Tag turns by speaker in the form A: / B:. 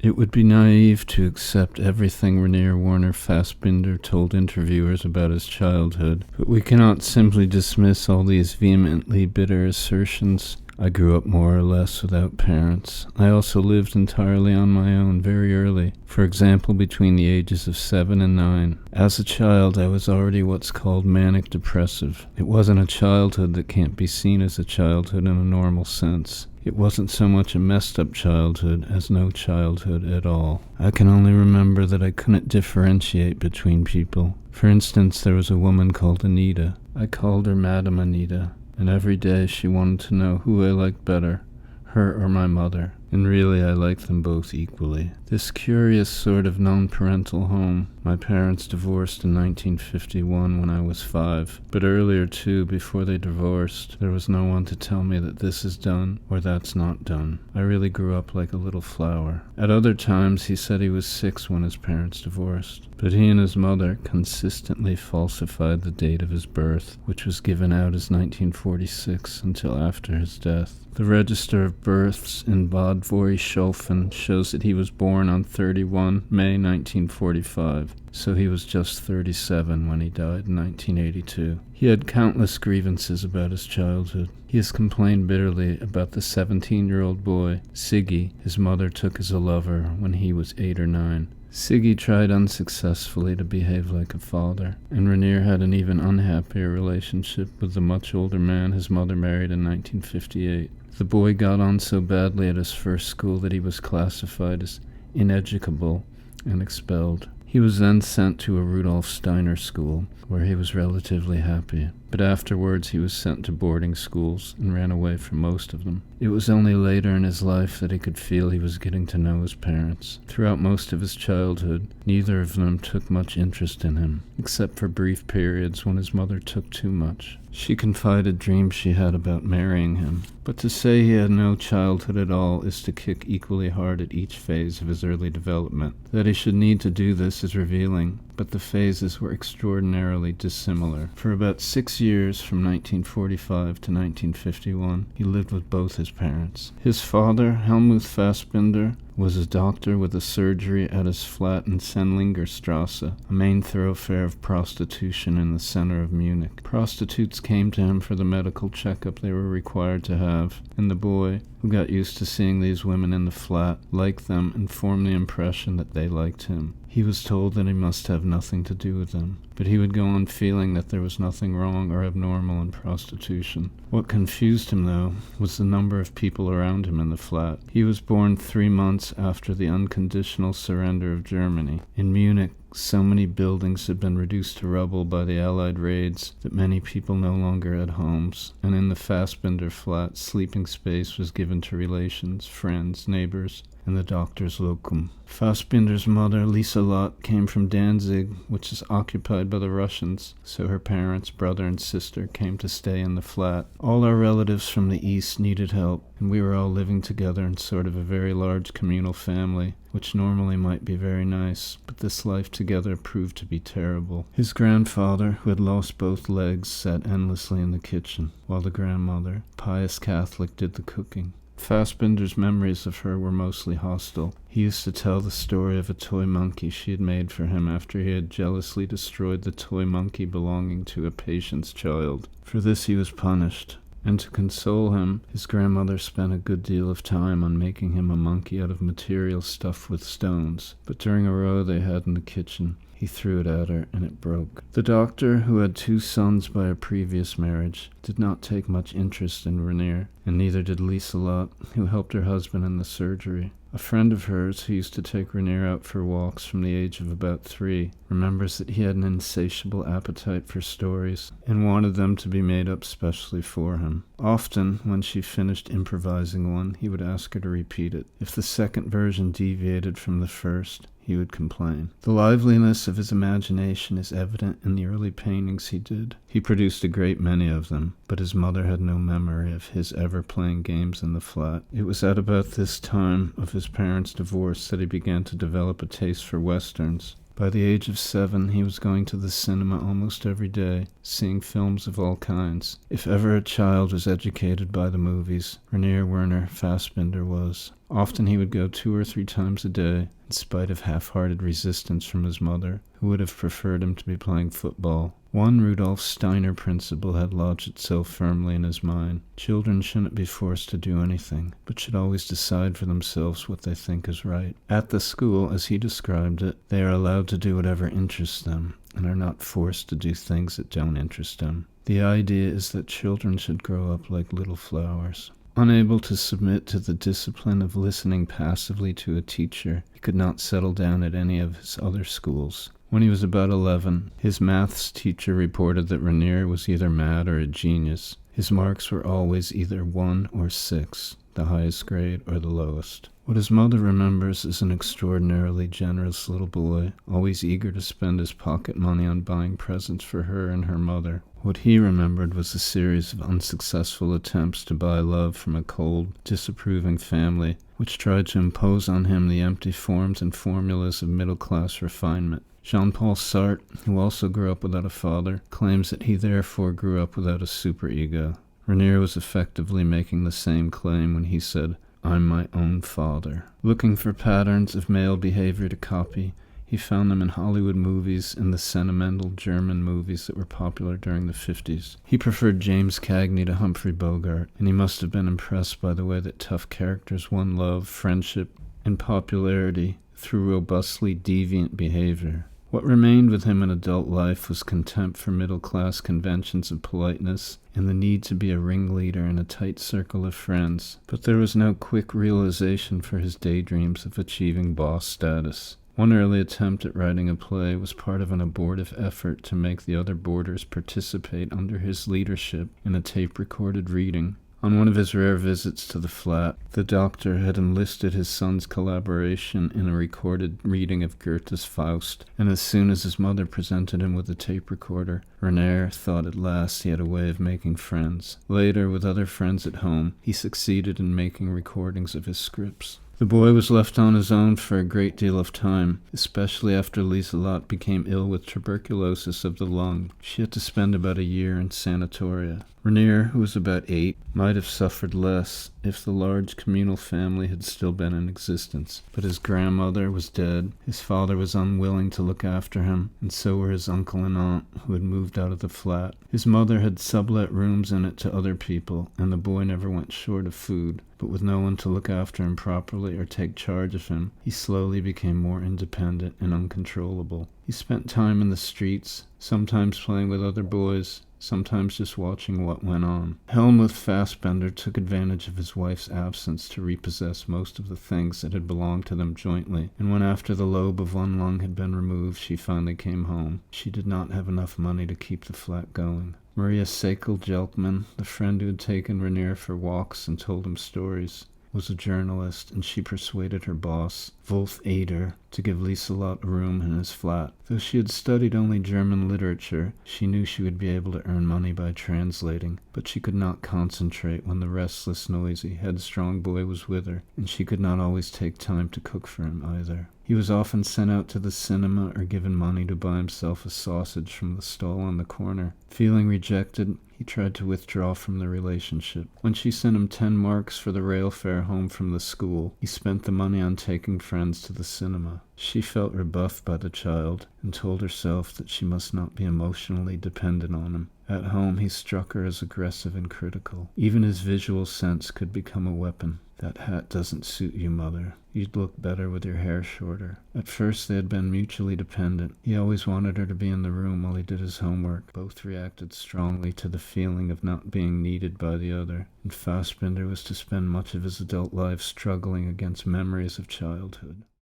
A: It would be naive to accept everything Rainier Warner Fassbinder told interviewers about his childhood, but we cannot simply dismiss all these vehemently bitter assertions. I grew up more or less without parents. I also lived entirely on my own very early, for example between the ages of 7 and 9. As a child, I was already what's called manic depressive. It wasn't a childhood that can't be seen as a childhood in a normal sense. It wasn't so much a messed up childhood as no childhood at all. I can only remember that I couldn't differentiate between people. For instance, there was a woman called Anita. I called her Madam Anita, and every day she wanted to know who I liked better, her or my mother. And really I liked them both equally. This curious sort of non-parental home. My parents divorced in 1951 when I was 5, but earlier too, before they divorced, there was no one to tell me that this is done or that's not done. I really grew up like a little flower. At other times he said he was 6 when his parents divorced, but he and his mother consistently falsified the date of his birth, which was given out as 1946 until after his death. The register of births in Bad Vorishofen shows that he was born on 31 May 1945, so he was just 37 when he died in 1982. He had countless grievances about his childhood. He has complained bitterly about the 17-year-old boy, Siggy, his mother took as a lover when he was 8 or 9. Siggy tried unsuccessfully to behave like a father, and Rainier had an even unhappier relationship with the much older man his mother married in 1958. The boy got on so badly at his first school that he was classified as ineducable and expelled. He was then sent to a Rudolf Steiner school, where he was relatively happy, but afterwards he was sent to boarding schools and ran away from most of them. It was only later in his life that he could feel he was getting to know his parents. Throughout most of his childhood, neither of them took much interest in him, except for brief periods when his mother took too much. She confided dreams she had about marrying him, but to say he had no childhood at all is to kick equally hard at each phase of his early development. That he should need to do this is revealing, but the phases were extraordinarily dissimilar. For about 6 years, from 1945 to 1951, he lived with both his parents. His father, Helmuth Fassbinder, was a doctor with a surgery at his flat in Sendlingerstrasse, a main thoroughfare of prostitution in the center of Munich. Prostitutes came to him for the medical checkup they were required to have, and the boy, who got used to seeing these women in the flat, liked them and formed the impression that they liked him. He was told that he must have nothing to do with them, but he would go on feeling that there was nothing wrong or abnormal in prostitution. What confused him, though, was the number of people around him in the flat. He was born 3 months after the unconditional surrender of Germany. In Munich, so many buildings had been reduced to rubble by the Allied raids that many people no longer had homes, and in the Fassbinder flat, sleeping space was given to relations, friends, neighbors, and the doctor's locum. Fassbinder's mother, Lisa Lott, came from Danzig, which is occupied by the Russians, so her parents, brother and sister, came to stay in the flat. All our relatives from the east needed help, and we were all living together in sort of a very large communal family, which normally might be very nice, but this life together proved to be terrible. His grandfather, who had lost both legs, sat endlessly in the kitchen, while the grandmother, pious Catholic, did the cooking. Fassbinder's memories of her were mostly hostile. He used to tell the story of a toy monkey she had made for him after he had jealously destroyed the toy monkey belonging to a patient's child. For this he was punished, and to console him, his grandmother spent a good deal of time on making him a monkey out of material stuffed with stones. But during a row they had in the kitchen, he threw it at her, and it broke. The doctor, who had 2 sons by a previous marriage, did not take much interest in Rainier, and neither did Lisa Lott, who helped her husband in the surgery. A friend of hers, who used to take Rainier out for walks from the age of about 3, remembers that he had an insatiable appetite for stories, and wanted them to be made up specially for him. Often, when she finished improvising one, he would ask her to repeat it. If the second version deviated from the first, he would complain. The liveliness of his imagination is evident in the early paintings he did. He produced a great many of them, but his mother had no memory of his ever playing games in the flat. It was at about this time of his parents' divorce that he began to develop a taste for westerns. By the age of 7, he was going to the cinema almost every day, seeing films of all kinds. If ever a child was educated by the movies, Rainier Werner Fassbinder was. Often he would go 2 or 3 times a day, in spite of half-hearted resistance from his mother, who would have preferred him to be playing football. One Rudolf Steiner principle had lodged itself firmly in his mind. Children shouldn't be forced to do anything, but should always decide for themselves what they think is right. At the school, as he described it, they are allowed to do whatever interests them, and are not forced to do things that don't interest them. The idea is that children should grow up like little flowers. Unable to submit to the discipline of listening passively to a teacher, he could not settle down at any of his other schools. When he was about 11, his maths teacher reported that Rainier was either mad or a genius. His marks were always either 1 or 6, the highest grade or the lowest. What his mother remembers is an extraordinarily generous little boy, always eager to spend his pocket money on buying presents for her and her mother. What he remembered was a series of unsuccessful attempts to buy love from a cold, disapproving family, which tried to impose on him the empty forms and formulas of middle-class refinement. Jean-Paul Sartre, who also grew up without a father, claims that he therefore grew up without a superego. Rainier was effectively making the same claim when he said, "I'm my own father." Looking for patterns of male behavior to copy, he found them in Hollywood movies and the sentimental German movies that were popular during the 50s. He preferred James Cagney to Humphrey Bogart, and he must have been impressed by the way that tough characters won love, friendship, and popularity through robustly deviant behavior. What remained with him in adult life was contempt for middle-class conventions of politeness and the need to be a ringleader in a tight circle of friends. But there was no quick realization for his daydreams of achieving boss status. One early attempt at writing a play was part of an abortive effort to make the other boarders participate under his leadership in a tape-recorded reading. On one of his rare visits to the flat, the doctor had enlisted his son's collaboration in a recorded reading of Goethe's Faust, and as soon as his mother presented him with a tape recorder, Rainier thought at last he had a way of making friends. Later, with other friends at home, he succeeded in making recordings of his scripts. The boy was left on his own for a great deal of time, especially after Lieselotte became ill with tuberculosis of the lung. She had to spend about a year in sanatoria. Rainier, who was about 8, might have suffered less if the large communal family had still been in existence. But his grandmother was dead, his father was unwilling to look after him, and so were his uncle and aunt, who had moved out of the flat. His mother had sublet rooms in it to other people, and the boy never went short of food. But with no one to look after him properly or take charge of him, he slowly became more independent and uncontrollable. He spent time in the streets, sometimes playing with other boys, sometimes just watching what went on. Helmuth Fassbinder took advantage of his wife's absence to repossess most of the things that had belonged to them jointly, and when after the lobe of one lung had been removed, she finally came home, she did not have enough money to keep the flat going. Maria Sekel-Jelkman, the friend who had taken Rainier for walks and told him stories, was a journalist, and she persuaded her boss, Wolf Eder, to give Lieselotte a room in his flat. Though she had studied only German literature, she knew she would be able to earn money by translating, but she could not concentrate when the restless, noisy, headstrong boy was with her, and she could not always take time to cook for him either. He was often sent out to the cinema or given money to buy himself a sausage from the stall on the corner. Feeling rejected, he tried to withdraw from the relationship. When she sent him 10 marks for the rail fare home from the school, he spent the money on taking friends to the cinema. She felt rebuffed by the child and told herself that she must not be emotionally dependent on him. At home, he struck her as aggressive and critical. Even his visual sense could become a weapon. "That hat doesn't suit you, Mother. You'd look better with your hair shorter." At first they had been mutually dependent. He always wanted her to be in the room while he did his homework. Both reacted strongly to the feeling of not being needed by the other, and Fassbinder was to spend much of his adult life struggling against memories of childhood.